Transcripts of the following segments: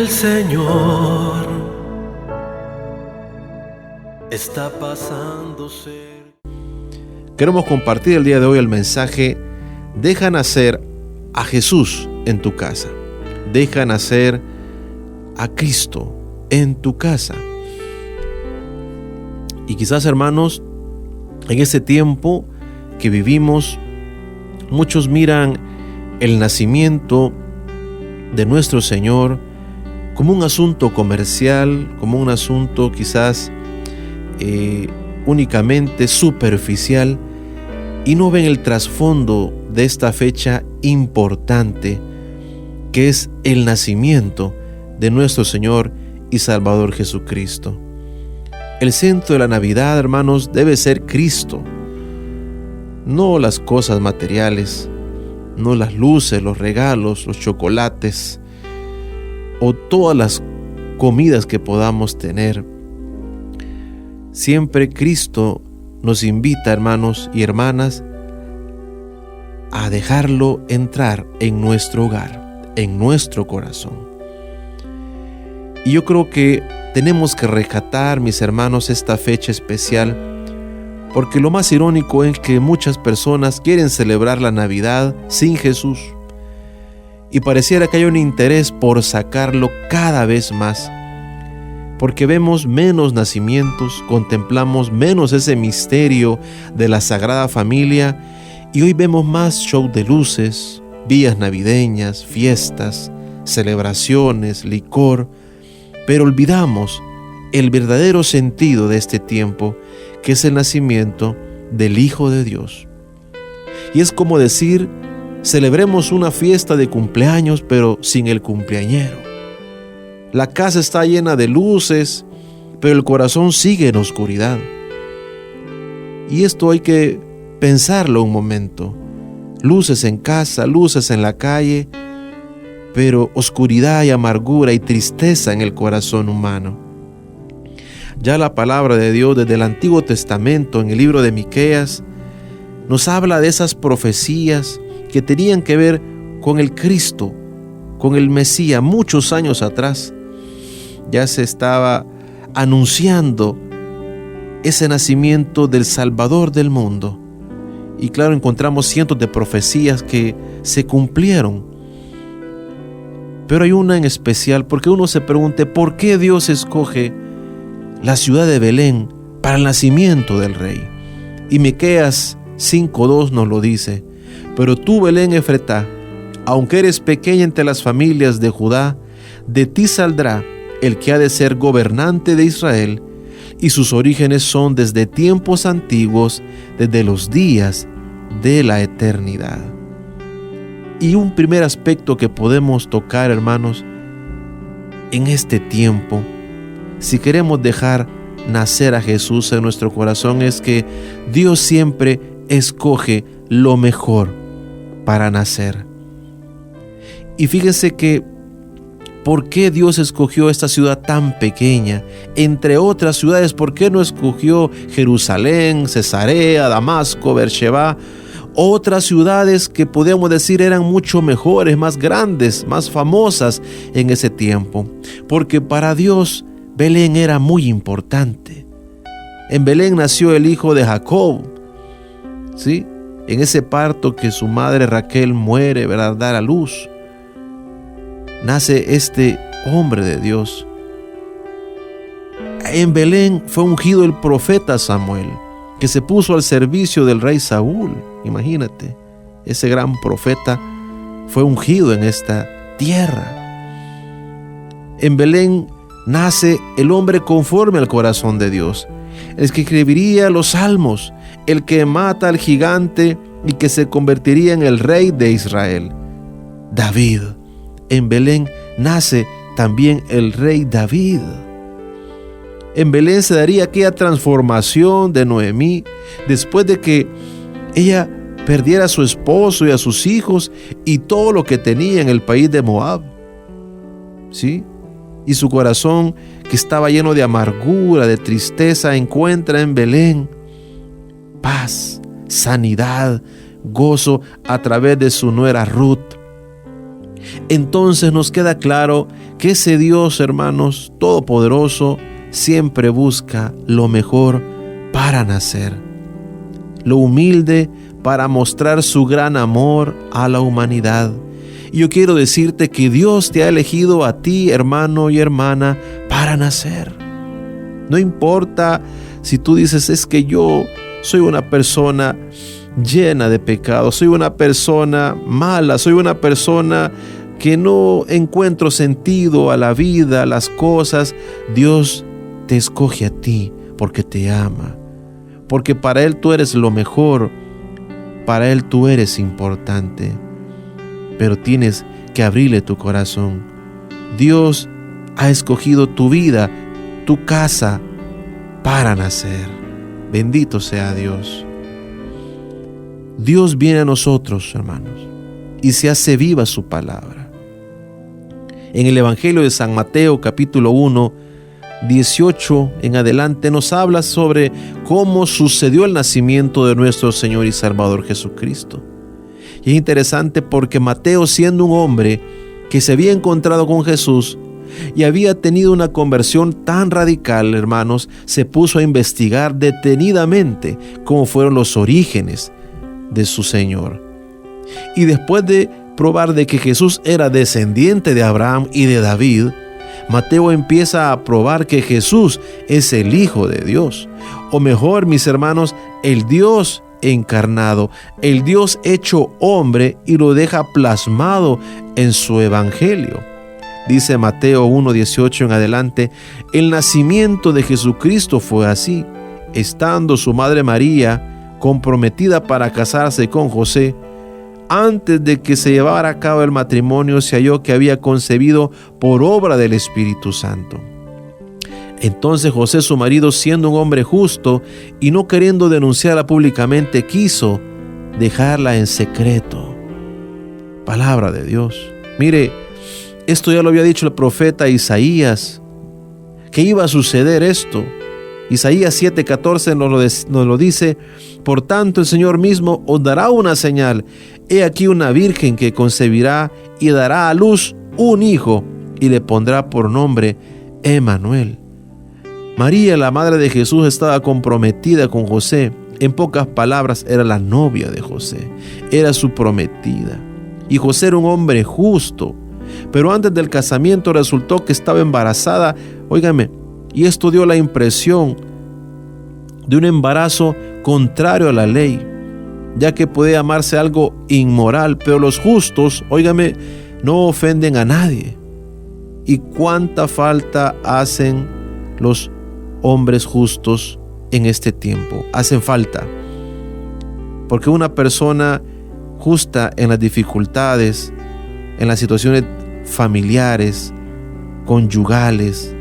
el Señor está pasándose. Queremos compartir el día de hoy el mensaje: deja nacer a Jesús en tu casa. Deja nacer a Cristo en tu casa. Y quizás, hermanos, en ese tiempo que vivimos, muchos miran el nacimiento de nuestro Señor como un asunto comercial, como un asunto quizás únicamente superficial, y no ven el trasfondo de esta fecha importante, que es el nacimiento de nuestro Señor y Salvador Jesucristo. El centro de la Navidad, hermanos, debe ser Cristo, no las cosas materiales, no las luces, los regalos, los chocolates o todas las comidas que podamos tener. Siempre Cristo nos invita, hermanos y hermanas, a dejarlo entrar en nuestro hogar, en nuestro corazón. Y yo creo que tenemos que rescatar, mis hermanos, esta fecha especial, porque lo más irónico es que muchas personas quieren celebrar la Navidad sin Jesús, y pareciera que hay un interés por sacarlo cada vez más, porque vemos menos nacimientos, contemplamos menos ese misterio de la Sagrada Familia, y hoy vemos más show de luces, vías navideñas, fiestas, celebraciones, licor, pero olvidamos el verdadero sentido de este tiempo, que es el nacimiento del Hijo de Dios. Y es como decir, celebremos una fiesta de cumpleaños, pero sin el cumpleañero. La casa está llena de luces, pero el corazón sigue en oscuridad. Y esto hay que pensarlo un momento. Luces en casa, luces en la calle, pero oscuridad y amargura y tristeza en el corazón humano. Ya la palabra de Dios desde el Antiguo Testamento, en el libro de Miqueas, nos habla de esas profecías que tenían que ver con el Cristo, con el Mesías. Muchos años atrás ya se estaba anunciando ese nacimiento del Salvador del mundo. Y claro, encontramos cientos de profecías que se cumplieron. Pero hay una en especial, porque uno se pregunta, ¿por qué Dios escoge la ciudad de Belén para el nacimiento del Rey? Y Miqueas 5:2 nos lo dice: pero tú, Belén Efretá, aunque eres pequeña entre las familias de Judá, de ti saldrá el que ha de ser gobernante de Israel, y sus orígenes son desde tiempos antiguos, desde los días de la eternidad. Y un primer aspecto que podemos tocar, hermanos, en este tiempo, si queremos dejar nacer a Jesús en nuestro corazón, es que Dios siempre escoge lo mejor para nacer. Y fíjense que ¿por qué Dios escogió esta ciudad tan pequeña? Entre otras ciudades, ¿por qué no escogió Jerusalén, Cesarea, Damasco, Beersheba? Otras ciudades que podemos decir eran mucho mejores, más grandes, más famosas en ese tiempo. Porque para Dios Belén era muy importante. En Belén nació el hijo de Jacob, ¿sí? En ese parto que su madre Raquel muere, ¿verdad?, dar a luz, nace este hombre de Dios. En Belén fue ungido el profeta Samuel, que se puso al servicio del rey Saúl. Imagínate, ese gran profeta fue ungido en esta tierra. En Belén nace el hombre conforme al corazón de Dios, el que escribiría los salmos, el que mata al gigante y que se convertiría en el rey de Israel, David. En Belén nace también el rey David. En Belén se daría aquella transformación de Noemí después de que ella perdiera a su esposo y a sus hijos y todo lo que tenía en el país de Moab, ¿sí? Y su corazón, que estaba lleno de amargura, de tristeza, encuentra en Belén paz, sanidad, gozo a través de su nuera Ruth. Entonces nos queda claro que ese Dios, hermanos, todopoderoso, siempre busca lo mejor para nacer, lo humilde para mostrar su gran amor a la humanidad. Y yo quiero decirte que Dios te ha elegido a ti, hermano y hermana, para nacer. No importa si tú dices, es que yo soy una persona llena de pecado, soy una persona mala, soy una persona que no encuentro sentido a la vida, a las cosas. Dios te escoge a ti porque te ama, porque para Él tú eres lo mejor, para Él tú eres importante, pero tienes que abrirle tu corazón. Dios ha escogido tu vida, tu casa, para nacer. Bendito sea Dios. Dios viene a nosotros, hermanos, y se hace viva su palabra. En el Evangelio de San Mateo, capítulo 1, 18 en adelante, nos habla sobre cómo sucedió el nacimiento de nuestro Señor y Salvador Jesucristo. Y es interesante porque Mateo, siendo un hombre que se había encontrado con Jesús y había tenido una conversión tan radical, hermanos, se puso a investigar detenidamente cómo fueron los orígenes de su Señor. Y después de probar de que Jesús era descendiente de Abraham y de David, Mateo empieza a probar que Jesús es el Hijo de Dios, o mejor, mis hermanos, el Dios encarnado, el Dios hecho hombre, y lo deja plasmado en su evangelio. Dice Mateo 1:18 en adelante: el nacimiento de Jesucristo fue así. Estando su madre María comprometida para casarse con José, antes de que se llevara a cabo el matrimonio, se halló que había concebido por obra del Espíritu Santo. Entonces José, su marido, siendo un hombre justo y no queriendo denunciarla públicamente, quiso dejarla en secreto. Palabra de Dios. Mire, esto ya lo había dicho el profeta Isaías, que iba a suceder esto. Isaías 7:14 nos lo dice: por tanto el Señor mismo os dará una señal. He aquí una virgen que concebirá y dará a luz un hijo, y le pondrá por nombre Emmanuel. María, la madre de Jesús, estaba comprometida con José. En pocas palabras, era la novia de José, era su prometida. Y José era un hombre justo, pero antes del casamiento resultó que estaba embarazada. Óigame, y esto dio la impresión de un embarazo contrario a la ley, ya que puede llamarse algo inmoral, pero los justos, óigame, no ofenden a nadie. ¿Y cuánta falta hacen los hombres justos en este tiempo? Hacen falta, porque una persona justa en las dificultades, en las situaciones familiares, conyugales,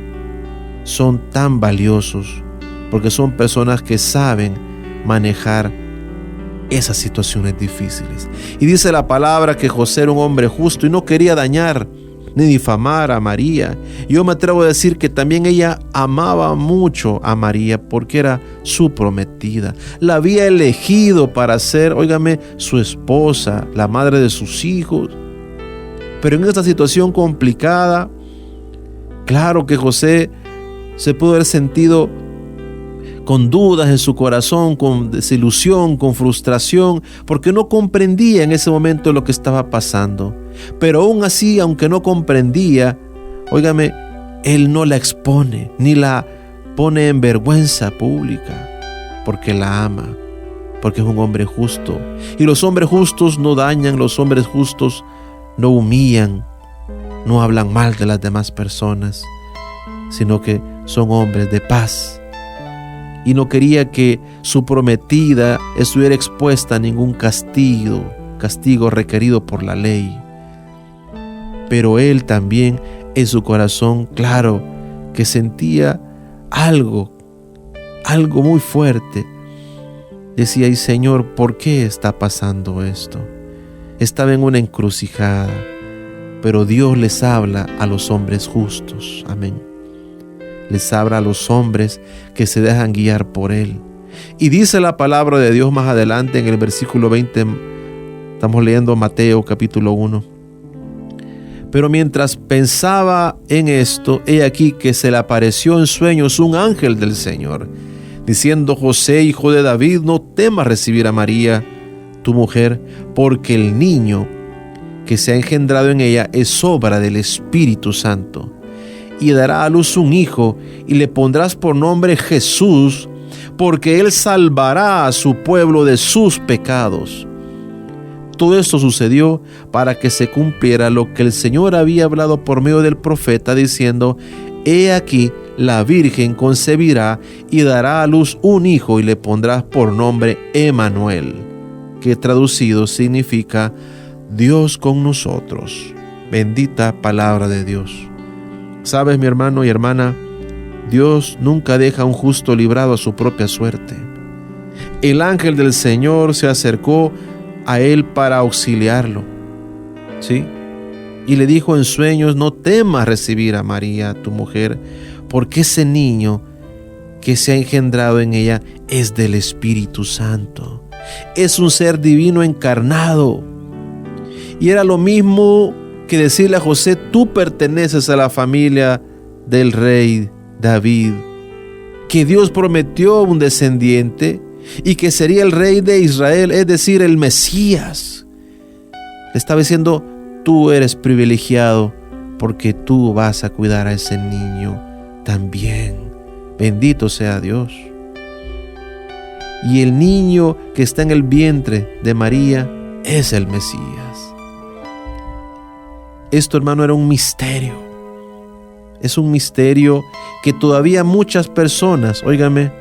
son tan valiosos, porque son personas que saben manejar esas situaciones difíciles. Y dice la palabra que José era un hombre justo y no quería dañar ni difamar a María. Yo me atrevo a decir que también ella amaba mucho a María, porque era su prometida. La había elegido para ser, óigame, su esposa, la madre de sus hijos. Pero en esta situación complicada, claro que José se pudo haber sentido con dudas en su corazón, con desilusión, con frustración, porque no comprendía en ese momento lo que estaba pasando. Pero aún así, aunque no comprendía, óigame, él no la expone, ni la pone en vergüenza pública, porque la ama, porque es un hombre justo. Y los hombres justos no dañan, los hombres justos no humillan, no hablan mal de las demás personas, sino que son hombres de paz. Y no quería que su prometida estuviera expuesta a ningún castigo requerido por la ley. Pero él también, en su corazón, claro, que sentía algo muy fuerte. Decía: ay, Señor, ¿por qué está pasando esto? Estaba en una encrucijada, pero Dios les habla a los hombres justos. Amén. Les habla a los hombres que se dejan guiar por Él. Y dice la palabra de Dios más adelante en el versículo 20, estamos leyendo Mateo capítulo 1. Pero mientras pensaba en esto, he aquí que se le apareció en sueños un ángel del Señor, diciendo: José, hijo de David, no temas recibir a María, tu mujer, porque el niño que se ha engendrado en ella es obra del Espíritu Santo. Y dará a luz un hijo, y le pondrás por nombre Jesús, porque él salvará a su pueblo de sus pecados. Todo esto sucedió para que se cumpliera lo que el Señor había hablado por medio del profeta, diciendo: He aquí, la Virgen concebirá y dará a luz un hijo, y le pondrás por nombre Emmanuel, que traducido significa Dios con nosotros. Bendita palabra de Dios. Sabes, mi hermano y hermana, Dios nunca deja a un justo librado a su propia suerte. El ángel del Señor se acercó a él para auxiliarlo, ¿sí? Y le dijo en sueños: no temas recibir a María, tu mujer, porque ese niño que se ha engendrado en ella es del Espíritu Santo. Es un ser divino encarnado. Y era lo mismo que decirle a José: tú perteneces a la familia del rey David, que Dios prometió un descendiente y que sería el rey de Israel, es decir, el Mesías. Le estaba diciendo: tú eres privilegiado porque tú vas a cuidar a ese niño también. Bendito sea Dios. Y el niño que está en el vientre de María es el Mesías. Esto, hermano, era un misterio. Es un misterio que todavía muchas personas, óigame,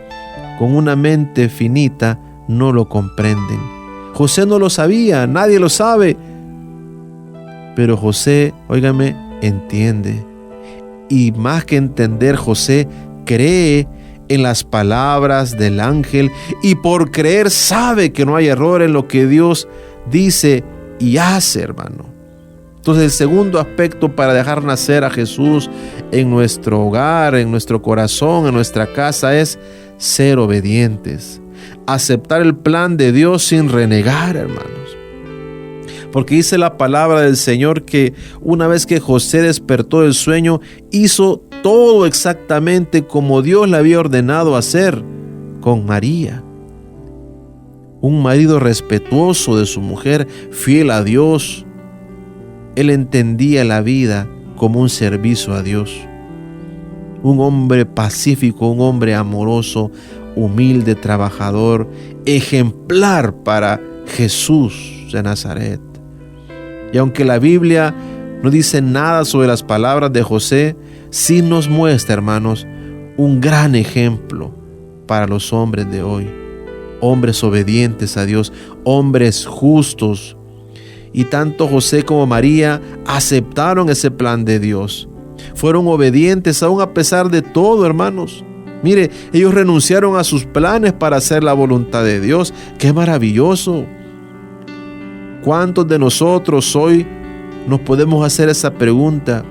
con una mente finita, no lo comprenden. José no lo sabía, nadie lo sabe. Pero José, óigame, entiende. Y más que entender, José cree en las palabras del ángel, y por creer sabe que no hay error en lo que Dios dice y hace, hermano. Entonces, el segundo aspecto para dejar nacer a Jesús en nuestro hogar, en nuestro corazón, en nuestra casa, es ser obedientes. Aceptar el plan de Dios sin renegar, hermanos. Porque dice la palabra del Señor que una vez que José despertó del sueño, hizo todo exactamente como Dios le había ordenado hacer con María. Un marido respetuoso de su mujer, fiel a Dios. Él entendía la vida como un servicio a Dios. Un hombre pacífico, un hombre amoroso, humilde, trabajador, ejemplar para Jesús de Nazaret. Y aunque la Biblia no dice nada sobre las palabras de José, sí nos muestra, hermanos, un gran ejemplo para los hombres de hoy. Hombres obedientes a Dios, hombres justos. Y tanto José como María aceptaron ese plan de Dios. Fueron obedientes aún a pesar de todo, hermanos. Mire, ellos renunciaron a sus planes para hacer la voluntad de Dios. ¡Qué maravilloso! ¿Cuántos de nosotros hoy nos podemos hacer esa pregunta?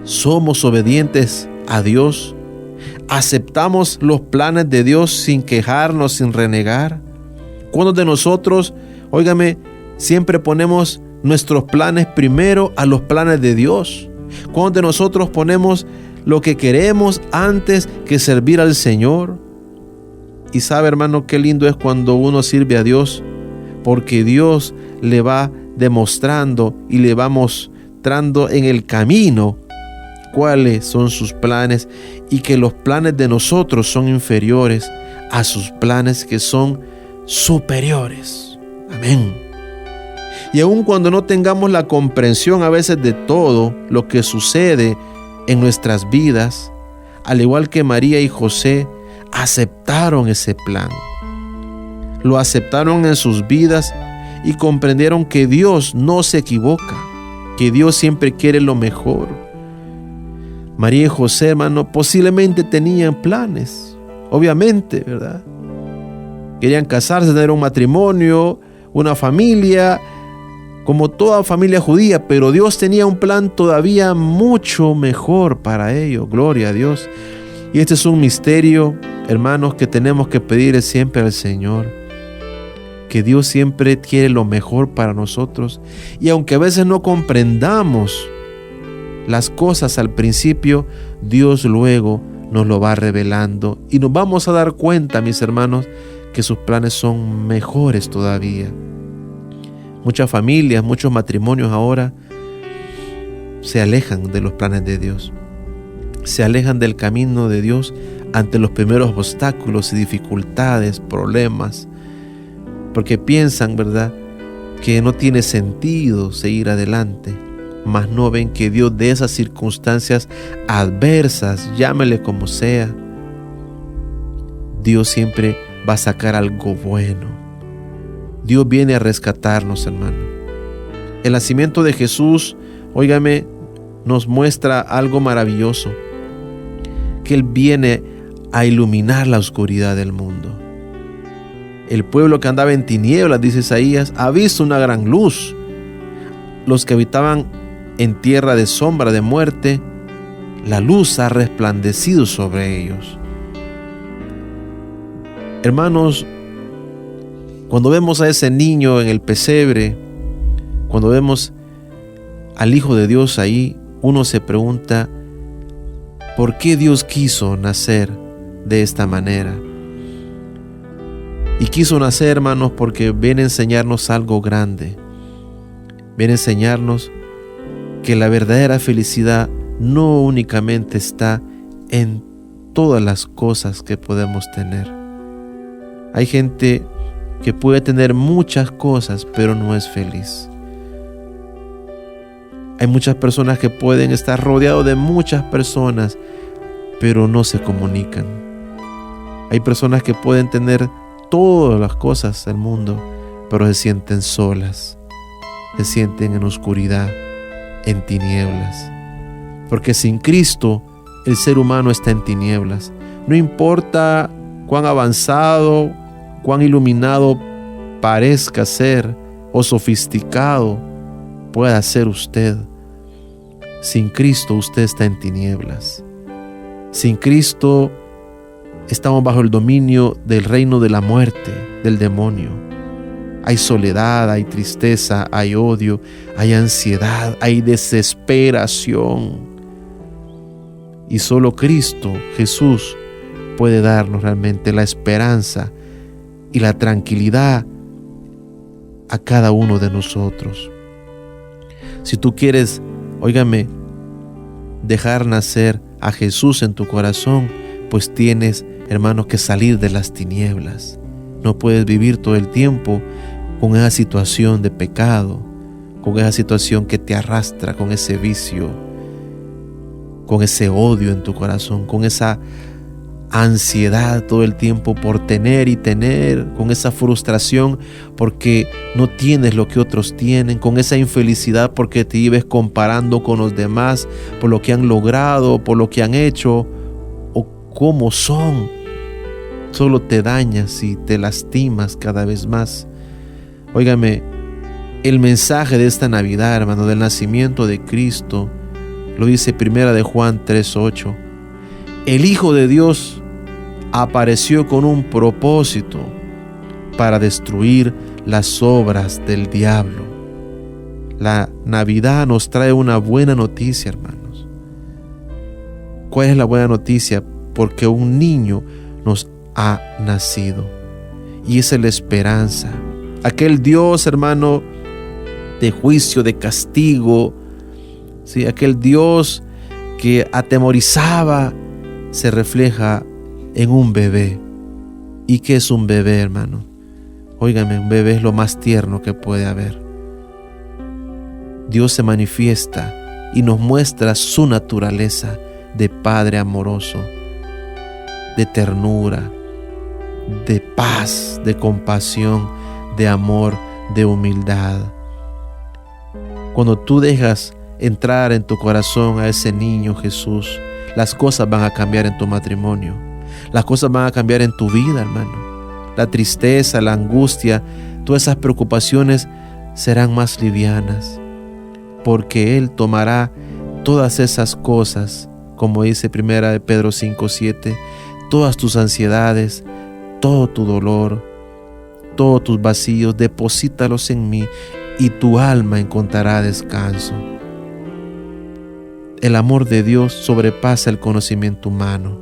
¿Somos obedientes a Dios? ¿Aceptamos los planes de Dios sin quejarnos, sin renegar? ¿Cuántos de nosotros, óigame, siempre ponemos nuestros planes primero a los planes de Dios? ¿Cuántos de nosotros ponemos lo que queremos antes que servir al Señor? Y sabe, hermano, qué lindo es cuando uno sirve a Dios, porque Dios le va demostrando y le va mostrando en el camino cuáles son sus planes, y que los planes de nosotros son inferiores a sus planes que son superiores. Amén. Y aun cuando no tengamos la comprensión a veces de todo lo que sucede en nuestras vidas, al igual que María y José, aceptaron ese plan. Lo aceptaron en sus vidas y comprendieron que Dios no se equivoca, que Dios siempre quiere lo mejor. María y José, hermano, posiblemente tenían planes, obviamente, ¿verdad? Querían casarse, tener un matrimonio, una familia, como toda familia judía, pero Dios tenía un plan todavía mucho mejor para ellos. Gloria a Dios. Y este es un misterio, hermanos, que tenemos que pedirle siempre al Señor. que Dios siempre quiere lo mejor para nosotros, y aunque a veces no comprendamos las cosas al principio, Dios luego nos lo va revelando y nos vamos a dar cuenta, mis hermanos, que sus planes son mejores todavía. Muchas familias, muchos matrimonios ahora se alejan de los planes de Dios, se alejan del camino de Dios ante los primeros obstáculos y dificultades, problemas, porque piensan, ¿verdad?, que no tiene sentido seguir adelante, mas no ven que Dios de esas circunstancias adversas, llámele como sea, Dios siempre va a sacar algo bueno. Dios viene a rescatarnos, hermano. El nacimiento de Jesús, óigame, nos muestra algo maravilloso, que Él viene a iluminar la oscuridad del mundo. El pueblo que andaba en tinieblas, dice Isaías, ha visto una gran luz. Los que habitaban en tierra de sombra de muerte, la luz ha resplandecido sobre ellos. Hermanos, cuando vemos a ese niño en el pesebre, cuando vemos al Hijo de Dios ahí, uno se pregunta, ¿por qué Dios quiso nacer de esta manera? Y quiso nacer, hermanos, porque viene a enseñarnos algo grande. Viene a enseñarnos que la verdadera felicidad no únicamente está en todas las cosas que podemos tener. Hay gente que puede tener muchas cosas, pero no es feliz. Hay muchas personas que pueden estar rodeados de muchas personas, pero no se comunican. Hay personas que pueden tener todas las cosas del mundo, pero se sienten solas, se sienten en oscuridad, en tinieblas. Porque sin Cristo, el ser humano está en tinieblas. No importa cuán avanzado, cuán iluminado parezca ser o sofisticado pueda ser usted. Sin Cristo usted está en tinieblas. Sin Cristo estamos bajo el dominio del reino de la muerte, del demonio. Hay soledad, hay tristeza, hay odio, hay ansiedad, hay desesperación. Y solo Cristo, Jesús, puede darnos realmente la esperanza y la tranquilidad a cada uno de nosotros. Si tú quieres, óigame, dejar nacer a Jesús en tu corazón, pues tienes, hermanos, que salir de las tinieblas. No puedes vivir todo el tiempo con esa situación de pecado, con esa situación que te arrastra, con ese vicio, con ese odio en tu corazón, con esa ansiedad todo el tiempo por tener y tener, con esa frustración porque no tienes lo que otros tienen, con esa infelicidad porque te vives comparando con los demás por lo que han logrado, por lo que han hecho o cómo son. Solo te dañas y te lastimas cada vez más. Óigame, el mensaje de esta Navidad, hermano, del nacimiento de Cristo, lo dice 1 Juan 3:8. El Hijo de Dios apareció con un propósito para destruir las obras del diablo. La Navidad nos trae una buena noticia, hermanos. ¿Cuál es la buena noticia? Porque un niño nos ha nacido y esa es la esperanza. Aquel Dios, hermano, de juicio, de castigo, ¿sí? Aquel Dios que atemorizaba se refleja en un bebé. ¿Y qué es un bebé, hermano? Óigame, un bebé es lo más tierno que puede haber. Dios se manifiesta y nos muestra su naturaleza de Padre amoroso, de ternura, de paz, de compasión, de amor, de humildad. Cuando tú dejas entrar en tu corazón a ese niño Jesús, las cosas van a cambiar en tu matrimonio. Las cosas van a cambiar en tu vida, hermano. La tristeza, la angustia, todas esas preocupaciones serán más livianas, porque Él tomará todas esas cosas, como dice 1 Pedro 5:7, todas tus ansiedades, todo tu dolor, todos tus vacíos, deposítalos en mí y tu alma encontrará descanso. El amor de Dios sobrepasa el conocimiento humano.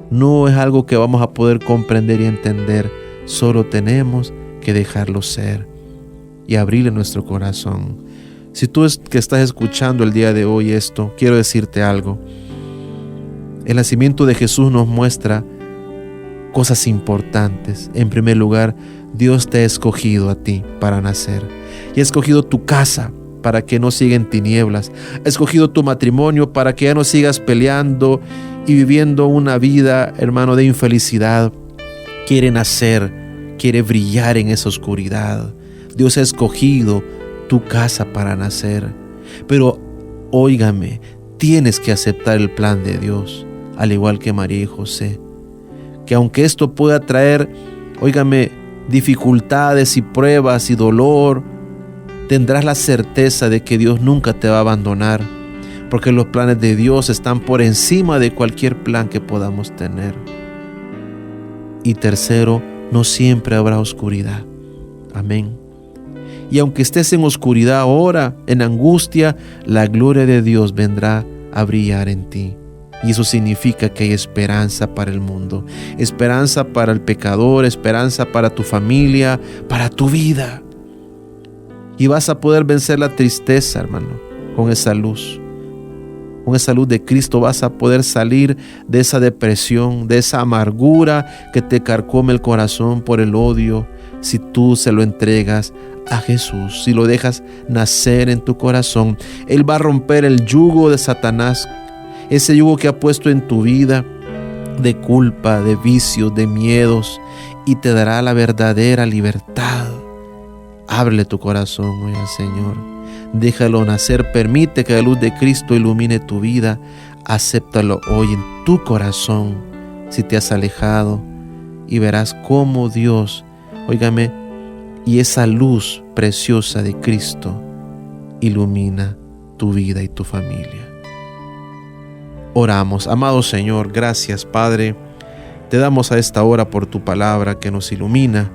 No es algo que vamos a poder comprender y entender, solo tenemos que dejarlo ser y abrirle nuestro corazón. Si tú que estás escuchando el día de hoy esto, quiero decirte algo. El nacimiento de Jesús nos muestra cosas importantes. En primer lugar, Dios te ha escogido a ti para nacer y ha escogido tu casa para que no siga en tinieblas. Ha escogido tu matrimonio para que ya no sigas peleando y viviendo una vida, hermano, de infelicidad. Quiere nacer, quiere brillar en esa oscuridad. Dios ha escogido tu casa para nacer. Pero, óigame, tienes que aceptar el plan de Dios, al igual que María y José. Que aunque esto pueda traer, óigame, dificultades y pruebas y dolor, tendrás la certeza de que Dios nunca te va a abandonar, porque los planes de Dios están por encima de cualquier plan que podamos tener. Y tercero, no siempre habrá oscuridad. Amén. Y aunque estés en oscuridad ahora, en angustia, la gloria de Dios vendrá a brillar en ti. Y eso significa que hay esperanza para el mundo, esperanza para el pecador, esperanza para tu familia, para tu vida. Y vas a poder vencer la tristeza, hermano, con esa luz. Con esa luz de Cristo vas a poder salir de esa depresión, de esa amargura que te carcome el corazón por el odio. Si tú se lo entregas a Jesús, si lo dejas nacer en tu corazón, Él va a romper el yugo de Satanás, ese yugo que ha puesto en tu vida de culpa, de vicios, de miedos, y te dará la verdadera libertad. Ábrele tu corazón hoy al Señor. Déjalo nacer. Permite que la luz de Cristo ilumine tu vida. Acéptalo hoy en tu corazón si te has alejado, y verás cómo Dios, óigame, y esa luz preciosa de Cristo ilumina tu vida y tu familia. Oramos. Amado Señor, gracias, Padre. Te damos a esta hora por tu palabra que nos ilumina.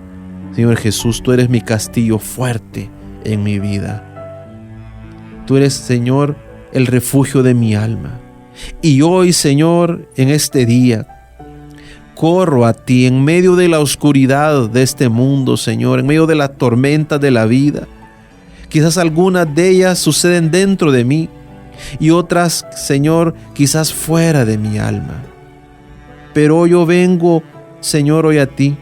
Señor Jesús, tú eres mi castillo fuerte en mi vida. Tú eres, Señor, el refugio de mi alma. Y hoy, Señor, en este día, corro a ti en medio de la oscuridad de este mundo, Señor, en medio de la tormenta de la vida. Quizás algunas de ellas suceden dentro de mí y otras, Señor, quizás fuera de mi alma. Pero yo vengo, Señor, hoy a ti,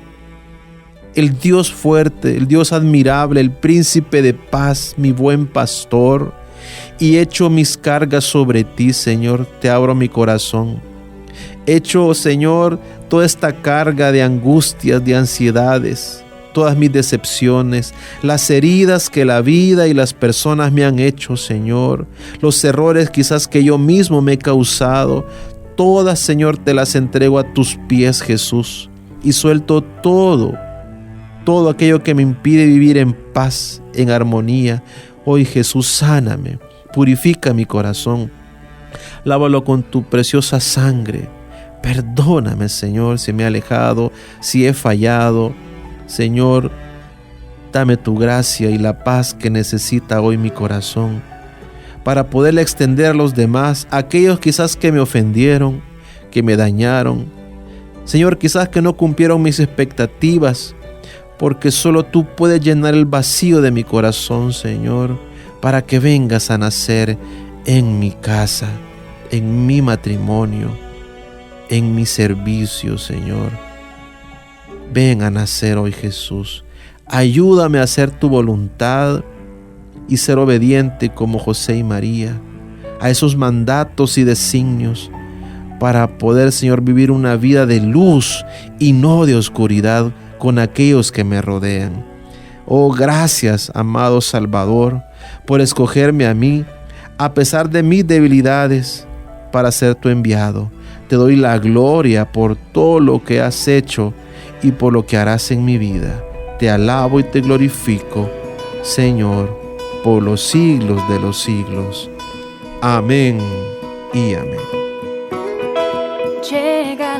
el Dios fuerte, el Dios admirable, el príncipe de paz, mi buen pastor, y echo mis cargas sobre ti, Señor. Te abro mi corazón. Echo, Señor, toda esta carga de angustias, de ansiedades, todas mis decepciones, las heridas que la vida y las personas me han hecho, Señor, los errores quizás que yo mismo me he causado, todas, Señor, te las entrego a tus pies, Jesús, y suelto todo aquello que me impide vivir en paz, en armonía. Hoy, Jesús, sáname, purifica mi corazón, lávalo con tu preciosa sangre. Perdóname, Señor, si me he alejado, si he fallado. Señor, dame tu gracia y la paz que necesita hoy mi corazón para poderle extender a los demás, a aquellos quizás que me ofendieron, que me dañaron. Señor, quizás que no cumplieron mis expectativas, porque solo tú puedes llenar el vacío de mi corazón, Señor, para que vengas a nacer en mi casa, en mi matrimonio, en mi servicio, Señor. Ven a nacer hoy, Jesús. Ayúdame a hacer tu voluntad y ser obediente como José y María a esos mandatos y designios para poder, Señor, vivir una vida de luz y no de oscuridad con aquellos que me rodean. Oh, gracias, amado Salvador, por escogerme a mí, a pesar de mis debilidades, para ser tu enviado. Te doy la gloria por todo lo que has hecho y por lo que harás en mi vida. Te alabo y te glorifico, Señor, por los siglos de los siglos. Amén y amén. Llega